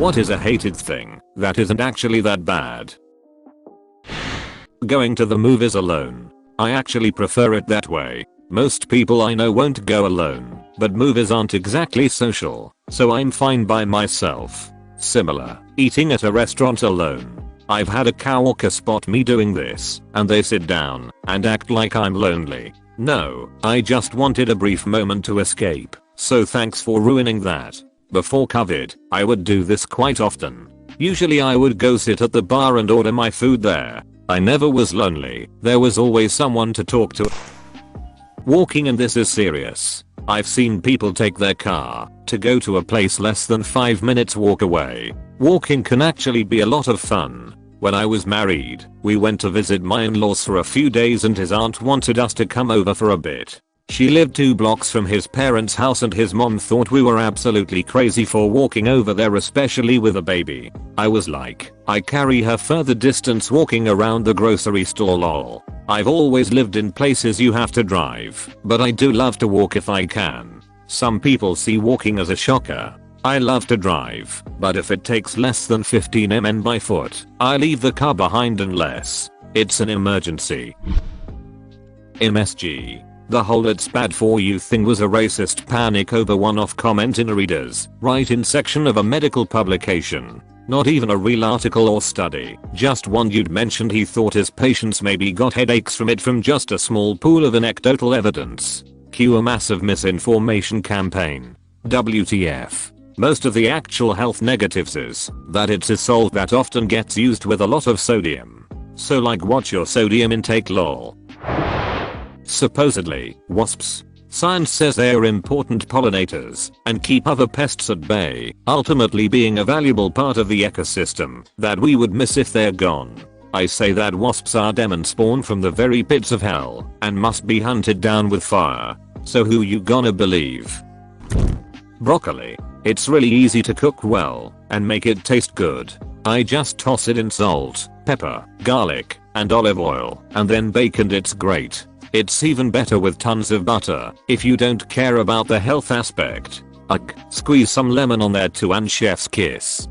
What is a hated thing that isn't actually that bad? Going to the movies alone. I actually prefer it that way. Most people I know won't go alone, but movies aren't exactly social, so I'm fine by myself. Similar, eating at a restaurant alone. I've had a coworker spot me doing this, and they sit down and act like I'm lonely. No, I just wanted a brief moment to escape, so thanks for ruining that. Before COVID, I would do this quite often. Usually I would go sit at the bar and order my food there. I never was lonely, there was always someone to talk to. Walking, and this is serious. I've seen people take their car to go to a place less than 5 minutes walk away. Walking can actually be a lot of fun. When I was married, we went to visit my in-laws for a few days and his aunt wanted us to come over for a bit. She lived 2 blocks from his parents' house and his mom thought we were absolutely crazy for walking over there, especially with a baby. I was like, I carry her further distance walking around the grocery store lol. I've always lived in places you have to drive, but I do love to walk if I can. Some people see walking as a shocker. I love to drive, but if it takes less than 15 min by foot, I leave the car behind unless it's an emergency. MSG. The whole "it's bad for you" thing was a racist panic over one-off comment in a reader's write-in section of a medical publication. Not even a real article or study, just one dude mentioned he thought his patients maybe got headaches from it from just a small pool of anecdotal evidence. Cue a massive misinformation campaign. WTF. Most of the actual health negatives is that it's a salt that often gets used with a lot of sodium. So like, what's your sodium intake lol? Supposedly, wasps. Science says they are important pollinators and keep other pests at bay, ultimately being a valuable part of the ecosystem that we would miss if they're gone. I say that wasps are demon spawn from the very pits of hell and must be hunted down with fire. So who you gonna believe? Broccoli. It's really easy to cook well and make it taste good. I just toss it in salt, pepper, garlic, and olive oil and then bake and it's great. It's even better with tons of butter if you don't care about the health aspect. Ugh, squeeze some lemon on there too and chef's kiss.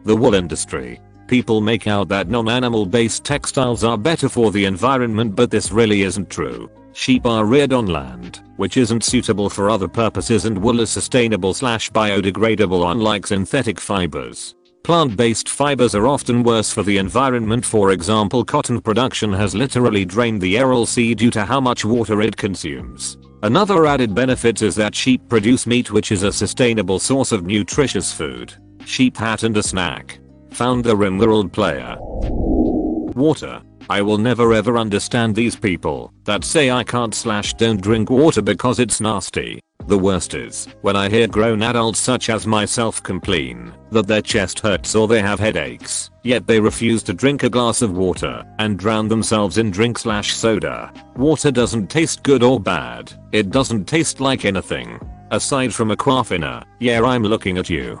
The wool industry. People make out that non-animal based textiles are better for the environment, but this really isn't true. Sheep are reared on land, which isn't suitable for other purposes, and wool is sustainable/biodegradable unlike synthetic fibers. Plant-based fibers are often worse for the environment. For example, cotton production has literally drained the Aral Sea due to how much water it consumes. Another added benefit is that sheep produce meat, which is a sustainable source of nutritious food. Sheep hat and a snack. Found the Rimworld player. Water. I will never ever understand these people that say I can't/don't drink water because it's nasty. The worst is when I hear grown adults such as myself complain that their chest hurts or they have headaches, yet they refuse to drink a glass of water and drown themselves in drink/soda. Water doesn't taste good or bad. It doesn't taste like anything. Aside from Aquafina. Yeah, I'm looking at you.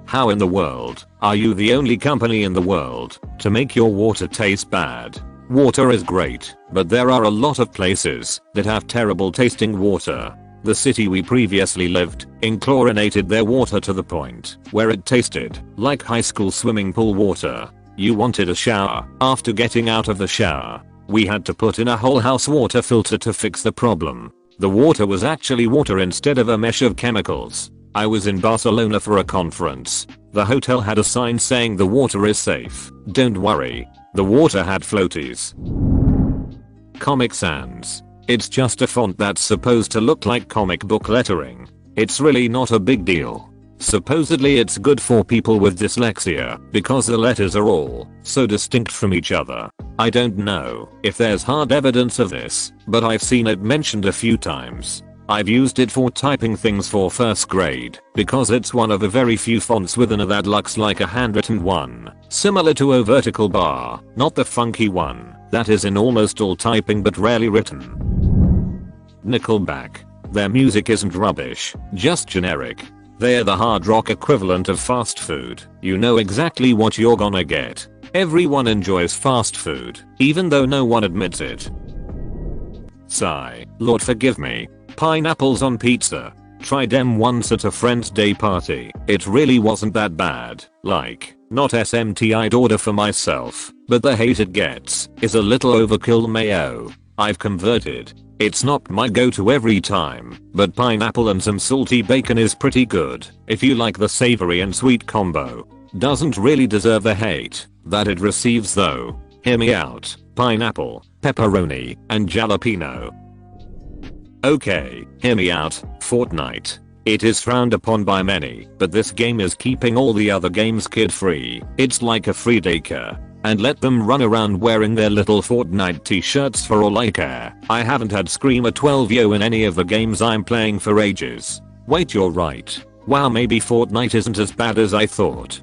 How in the world are you the only company in the world to make your water taste bad? Water is great, but there are a lot of places that have terrible tasting water. The city we previously lived in chlorinated their water to the point where it tasted like high school swimming pool water. You wanted a shower. After getting out of the shower, we had to put in a whole house water filter to fix the problem. The water was actually water instead of a mesh of chemicals. I was in Barcelona for a conference. The hotel had a sign saying the water is safe. Don't worry. The water had floaties. Comic Sans. It's just a font that's supposed to look like comic book lettering. It's really not a big deal. Supposedly it's good for people with dyslexia because the letters are all so distinct from each other. I don't know if there's hard evidence of this, but I've seen it mentioned a few times. I've used it for typing things for first grade because it's one of the very few fonts with an A that looks like a handwritten one, similar to a vertical bar, not the funky one that is in almost all typing but rarely written. Nickelback. Their music isn't rubbish, just generic. They're the hard rock equivalent of fast food. You know exactly what you're gonna get. Everyone enjoys fast food, even though no one admits it. Sigh. Lord forgive me. Pineapples on pizza. Tried them once at a friend's day party. It really wasn't that bad. Like, not SMT I'd order for myself, but the hate it gets is a little overkill mayo. I've converted. It's not my go-to every time, but pineapple and some salty bacon is pretty good if you like the savory and sweet combo. Doesn't really deserve the hate that it receives though. Hear me out. Pineapple, pepperoni, and jalapeno. Okay, hear me out. Fortnite. It is frowned upon by many, but this game is keeping all the other games kid-free. It's like a free daycare. And let them run around wearing their little Fortnite t-shirts for all I care. I haven't had Screamer 12 in any of the games I'm playing for ages. Wait, you're right. Wow, maybe Fortnite isn't as bad as I thought.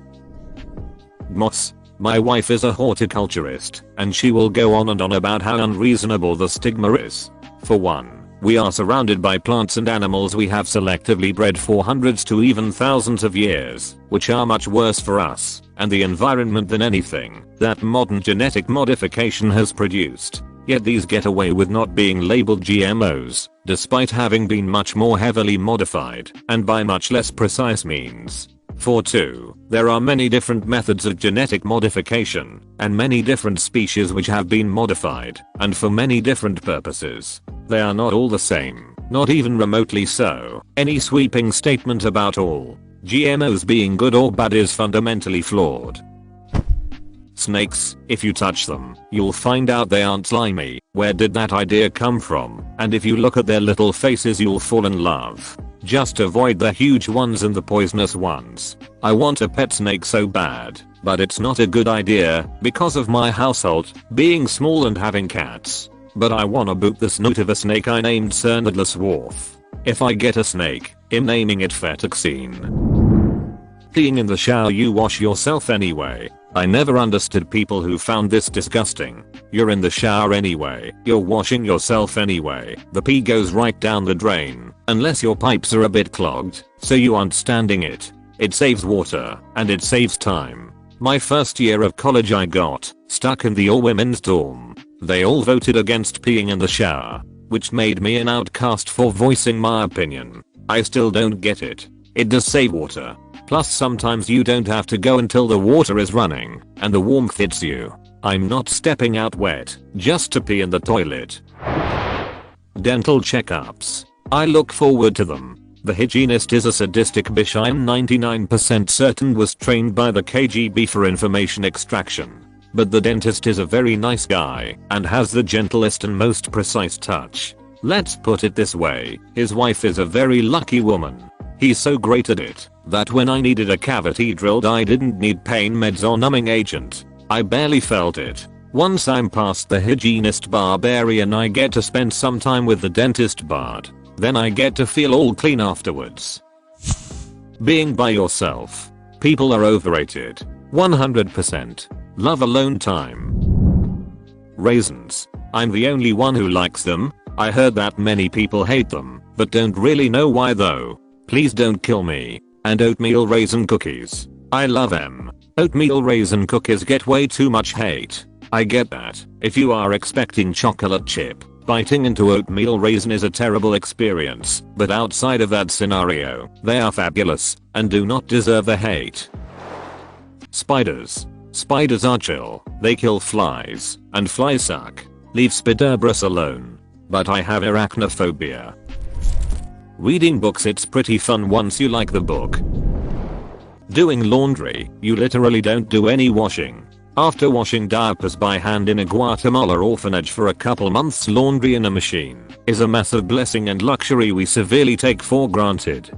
Moss. My wife is a horticulturist, and she will go on and on about how unreasonable the stigma is. For one, we are surrounded by plants and animals we have selectively bred for hundreds to even thousands of years, which are much worse for us and the environment than anything that modern genetic modification has produced. Yet these get away with not being labeled GMOs, despite having been much more heavily modified and by much less precise means. For two, there are many different methods of genetic modification and many different species which have been modified and for many different purposes. They are not all the same, not even remotely so. Any sweeping statement about all GMOs being good or bad is fundamentally flawed. Snakes, if you touch them, you'll find out they aren't slimy. Where did that idea come from? And if you look at their little faces you'll fall in love. Just avoid the huge ones and the poisonous ones. I want a pet snake so bad, but it's not a good idea because of my household being small and having cats. But I wanna boot the snoot of a snake I named Cernidless Wharf. If I get a snake, I'm naming it Fetoxine. Peeing in the shower, you wash yourself anyway. I never understood people who found this disgusting. You're in the shower anyway, you're washing yourself anyway, the pee goes right down the drain, unless your pipes are a bit clogged, so you aren't standing it. It saves water, and it saves time. My first year of college I got stuck in the all-women's dorm. They all voted against peeing in the shower, which made me an outcast for voicing my opinion. I still don't get it. It does save water. Plus sometimes you don't have to go until the water is running and the warmth hits you. I'm not stepping out wet just to pee in the toilet. Dental checkups. I look forward to them. The hygienist is a sadistic bitch I'm 99% certain was trained by the KGB for information extraction. But the dentist is a very nice guy and has the gentlest and most precise touch. Let's put it this way, his wife is a very lucky woman. He's so great at it that when I needed a cavity drilled I didn't need pain meds or numbing agent. I barely felt it. Once I'm past the hygienist barbarian I get to spend some time with the dentist bard. Then I get to feel all clean afterwards. Being by yourself. People are overrated. 100%. Love alone time. Raisins. I'm the only one who likes them. I heard that many people hate them, but don't really know why though. Please don't kill me. And oatmeal raisin cookies. I love them. Oatmeal raisin cookies get way too much hate. I get that. If you are expecting chocolate chip, biting into oatmeal raisin is a terrible experience, but outside of that scenario, they are fabulous and do not deserve the hate. Spiders. Spiders are chill. They kill flies, and flies suck. Leave Spiderbrus alone. But I have arachnophobia. Reading books, it's pretty fun once you like the book. Doing laundry, you literally don't do any washing. After washing diapers by hand in a Guatemala orphanage for a couple months, laundry in a machine is a massive blessing and luxury we severely take for granted.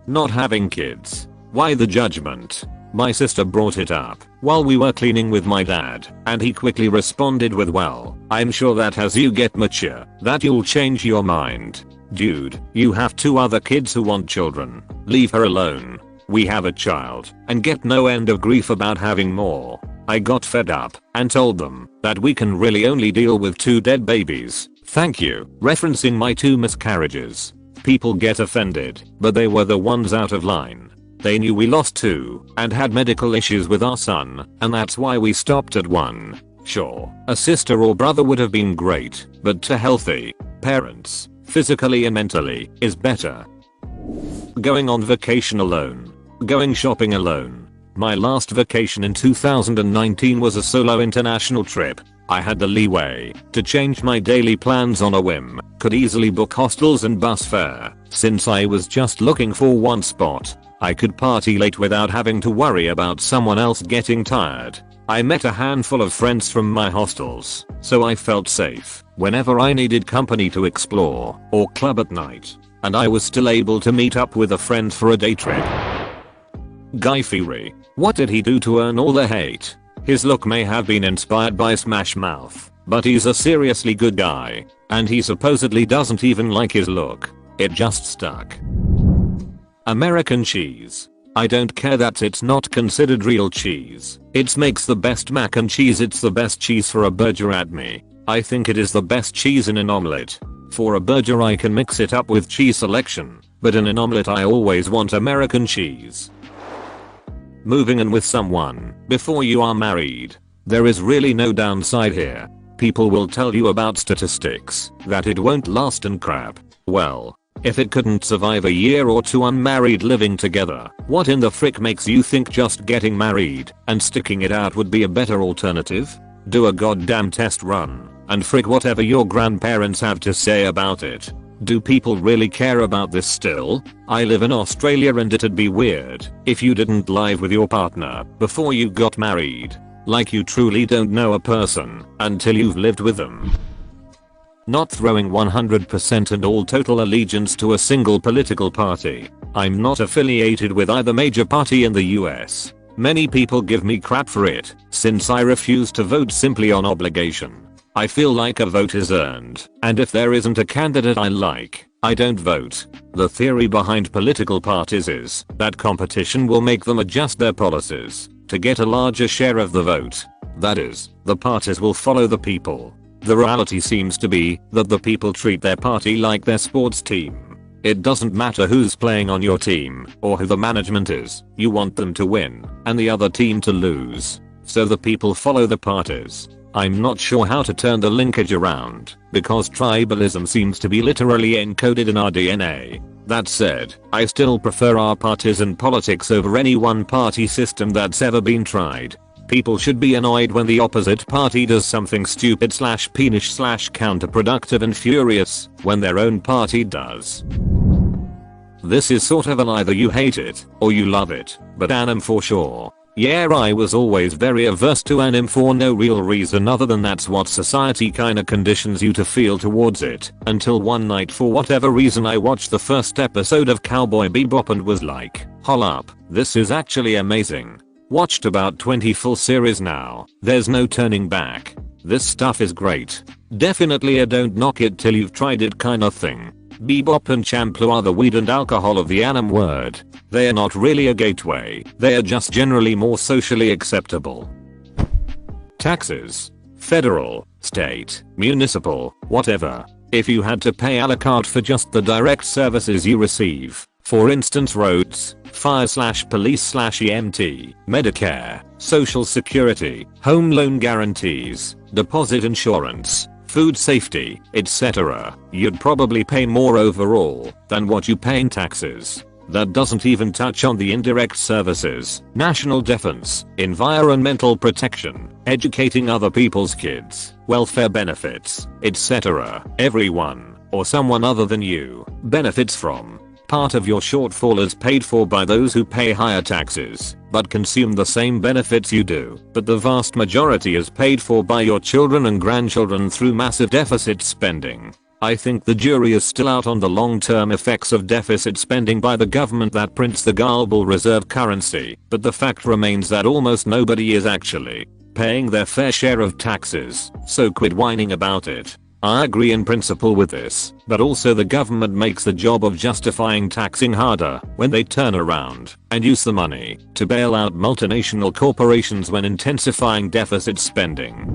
Not having kids. Why the judgment? My sister brought it up while we were cleaning with my dad, and he quickly responded with, well, I'm sure that as you get mature, that you'll change your mind. Dude, you have 2 other kids who want children. Leave her alone. We have a child and get no end of grief about having more. I got fed up and told them that we can really only deal with 2 dead babies. Thank you. Referencing my 2 miscarriages. People get offended, but they were the ones out of line. They knew we lost 2 and had medical issues with our son, and that's why we stopped at 1. Sure, a sister or brother would have been great, but to healthy parents, physically and mentally, is better. Going on vacation alone. Going shopping alone. My last vacation in 2019 was a solo international trip. I had the leeway to change my daily plans on a whim, could easily book hostels and bus fare. Since I was just looking for one spot, I could party late without having to worry about someone else getting tired. I met a handful of friends from my hostels, so I felt safe whenever I needed company to explore or club at night. And I was still able to meet up with a friend for a day trip. Guy Fieri. What did he do to earn all the hate? His look may have been inspired by Smash Mouth, but he's a seriously good guy, and he supposedly doesn't even like his look. It just stuck. American cheese. I don't care that it's not considered real cheese. It makes the best mac and cheese. It's the best cheese for a burger at me. I think it is the best cheese in an omelette. For a burger I can mix it up with cheese selection, but in an omelette I always want American cheese. Moving in with someone before you are married. There is really no downside here. People will tell you about statistics that it won't last and crap. Well, if it couldn't survive a year or two unmarried living together, what in the frick makes you think just getting married and sticking it out would be a better alternative? Do a goddamn test run and frick whatever your grandparents have to say about it. Do people really care about this still? I live in Australia and it'd be weird if you didn't live with your partner before you got married. Like you truly don't know a person until you've lived with them. Not throwing 100% and all total allegiance to a single political party. I'm not affiliated with either major party in the US. Many people give me crap for it, since I refuse to vote simply on obligation. I feel like a vote is earned, and if there isn't a candidate I like, I don't vote. The theory behind political parties is that competition will make them adjust their policies to get a larger share of the vote. That is, the parties will follow the people. The reality seems to be that the people treat their party like their sports team. It doesn't matter who's playing on your team or who the management is, you want them to win and the other team to lose. So the people follow the parties. I'm not sure how to turn the linkage around, because tribalism seems to be literally encoded in our DNA. That said, I still prefer our partisan politics over any one party system that's ever been tried. People should be annoyed when the opposite party does something stupid / peenish / counterproductive and furious when their own party does. This is sort of an either you hate it or you love it, but anime for sure. Yeah, I was always very averse to anime for no real reason other than that's what society kinda conditions you to feel towards it, until one night for whatever reason I watched the first episode of Cowboy Bebop and was like, hold up, this is actually amazing. Watched about 20 full series now, there's no turning back. This stuff is great. Definitely a don't knock it till you've tried it kinda thing. Bebop and Champloo are the weed and alcohol of the anime word. They are not really a gateway, they are just generally more socially acceptable. Taxes. Federal, state, municipal, whatever. If you had to pay a la carte for just the direct services you receive, for instance roads, fire / police / EMT, Medicare, Social Security, home loan guarantees, deposit insurance, food safety, etc., you'd probably pay more overall than what you pay in taxes. That doesn't even touch on the indirect services, national defense, environmental protection, educating other people's kids, welfare benefits, etc. everyone, or someone other than you, benefits from. Part of your shortfall is paid for by those who pay higher taxes, but consume the same benefits you do, but the vast majority is paid for by your children and grandchildren through massive deficit spending. I think the jury is still out on the long-term effects of deficit spending by the government that prints the gullible reserve currency, but the fact remains that almost nobody is actually paying their fair share of taxes, so quit whining about it. I agree in principle with this, but also the government makes the job of justifying taxing harder when they turn around and use the money to bail out multinational corporations when intensifying deficit spending.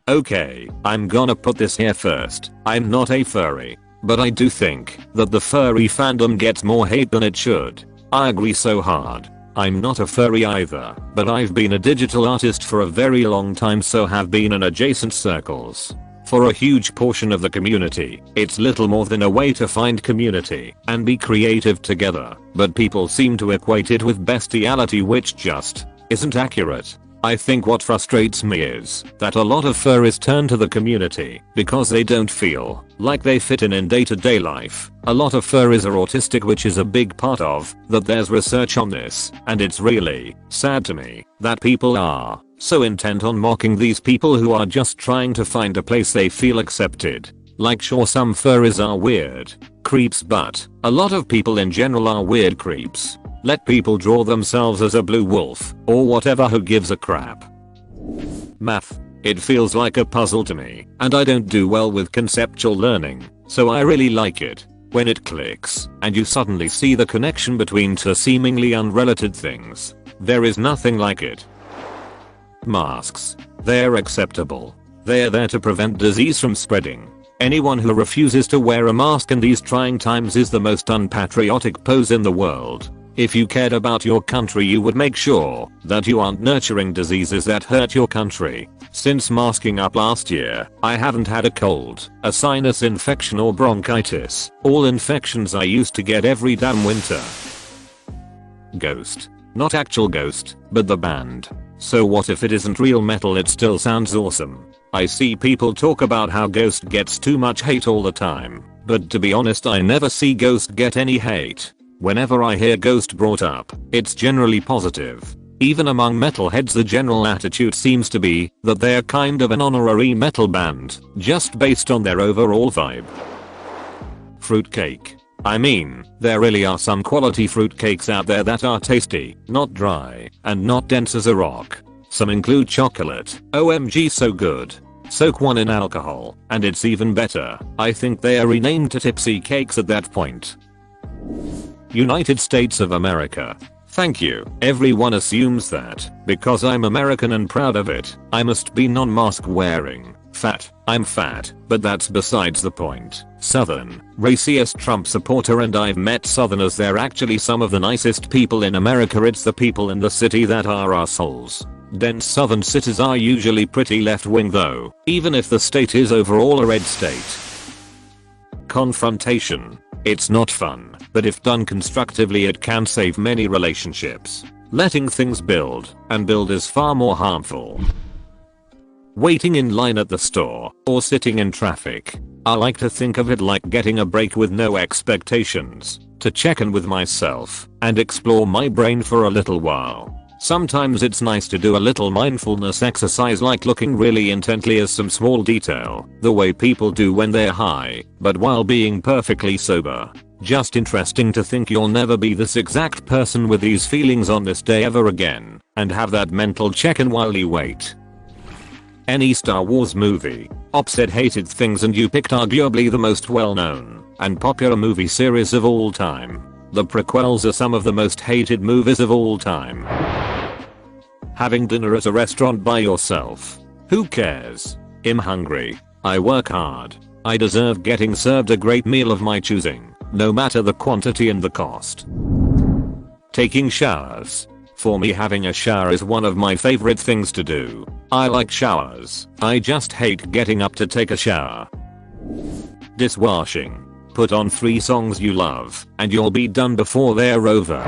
Okay, I'm gonna put this here first. I'm not a furry, but I do think that the furry fandom gets more hate than it should. I agree so hard. I'm not a furry either, but I've been a digital artist for a very long time, so have been in adjacent circles. For a huge portion of the community, it's little more than a way to find community and be creative together, but people seem to equate it with bestiality, which just isn't accurate. I think what frustrates me is that a lot of furries turn to the community because they don't feel like they fit in day-to-day life. A lot of furries are autistic, which is a big part of that. There's research on this, and it's really sad to me that people are so intent on mocking these people who are just trying to find a place they feel accepted. Like, sure, some furries are weird creeps, but a lot of people in general are weird creeps. Let people draw themselves as a blue wolf or whatever, who gives a crap. Math. It feels like a puzzle to me, and I don't do well with conceptual learning, so I really like it when it clicks and you suddenly see the connection between two seemingly unrelated things. There is nothing like it. Masks. They're acceptable. They're there to prevent disease from spreading. Anyone who refuses to wear a mask in these trying times is the most unpatriotic pose in the world. If you cared about your country, you would make sure that you aren't nurturing diseases that hurt your country. Since masking up last year, I haven't had a cold, a sinus infection, or bronchitis, all infections I used to get every damn winter. Ghost. Not actual Ghost, but the band. So what if it isn't real metal? It still sounds awesome. I see people talk about how Ghost gets too much hate all the time, but to be honest, I never see Ghost get any hate. Whenever I hear Ghost brought up, it's generally positive. Even among metalheads, the general attitude seems to be that they're kind of an honorary metal band, just based on their overall vibe. Fruitcake. I mean, there really are some quality fruitcakes out there that are tasty, not dry, and not dense as a rock. Some include chocolate. OMG, so good. Soak one in alcohol, and it's even better. I think they are renamed to tipsy cakes at that point. United States of America. Thank you. Everyone assumes that because I'm American and proud of it, I must be non-mask wearing. Fat. I'm fat, but that's besides the point. Southern, racist Trump supporter, and I've met Southerners. They're actually some of the nicest people in America. It's the people in the city that are assholes. Dense Southern cities are usually pretty left-wing though, even if the state is overall a red state. Confrontation. It's not fun, but if done constructively, it can save many relationships. Letting things build and build is far more harmful. Waiting in line at the store or sitting in traffic. I like to think of it like getting a break with no expectations, to check in with myself and explore my brain for a little while. Sometimes it's nice to do a little mindfulness exercise, like looking really intently at some small detail, the way people do when they're high, but while being perfectly sober. Just interesting to think you'll never be this exact person with these feelings on this day ever again, and have that mental check-in while you wait. Any Star Wars movie. Op said hated things and you picked arguably the most well-known and popular movie series of all time. The prequels are some of the most hated movies of all time. Having dinner at a restaurant by yourself. Who cares? I'm hungry. I work hard. I deserve getting served a great meal of my choosing, no matter the quantity and the cost. Taking showers. For me, having a shower is one of my favorite things to do. I like showers. I just hate getting up to take a shower. Dishwashing. Put on 3 songs you love, and you'll be done before they're over.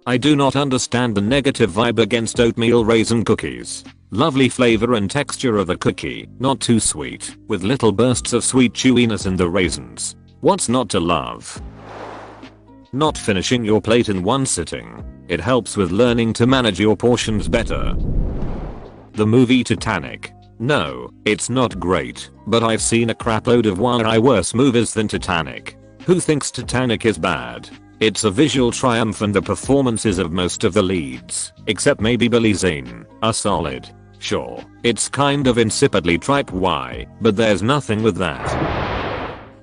I do not understand the negative vibe against oatmeal raisin cookies. Lovely flavor and texture of the cookie, not too sweet, with little bursts of sweet chewiness in the raisins. What's not to love? Not finishing your plate in one sitting. It helps with learning to manage your portions better. The movie Titanic. No, it's not great, but I've seen a crapload of way worse movies than Titanic. Who thinks Titanic is bad? It's a visual triumph and the performances of most of the leads, except maybe Billy Zane, are solid. Sure, it's kind of insipidly trite, but there's nothing with that.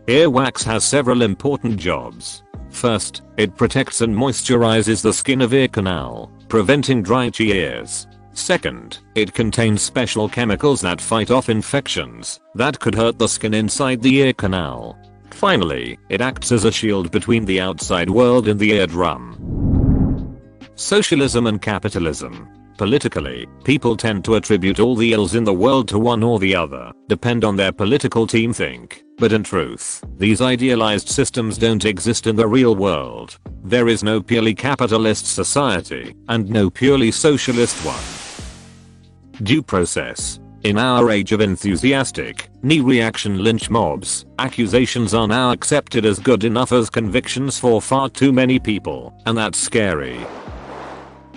Earwax has several important jobs. First, it protects and moisturizes the skin of ear canal, preventing dry itchy ears. Second, it contains special chemicals that fight off infections that could hurt the skin inside the ear canal. Finally, it acts as a shield between the outside world and the eardrum. Socialism and capitalism. Politically, people tend to attribute all the ills in the world to one or the other, depend on their political team think. But in truth, these idealized systems don't exist in the real world. There is no purely capitalist society, and no purely socialist one. Due process. In our age of enthusiastic, knee-reaction lynch mobs, accusations are now accepted as good enough as convictions for far too many people, and that's scary.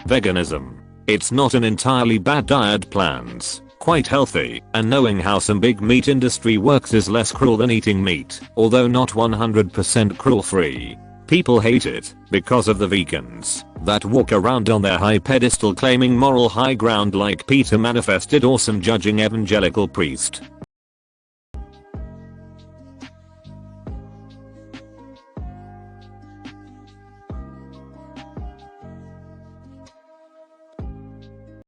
Veganism. It's not an entirely bad diet plans, quite healthy, and knowing how some big meat industry works is less cruel than eating meat, although not 100% cruel free. People hate it because of the vegans that walk around on their high pedestal claiming moral high ground like Peter manifested or some judging evangelical priest.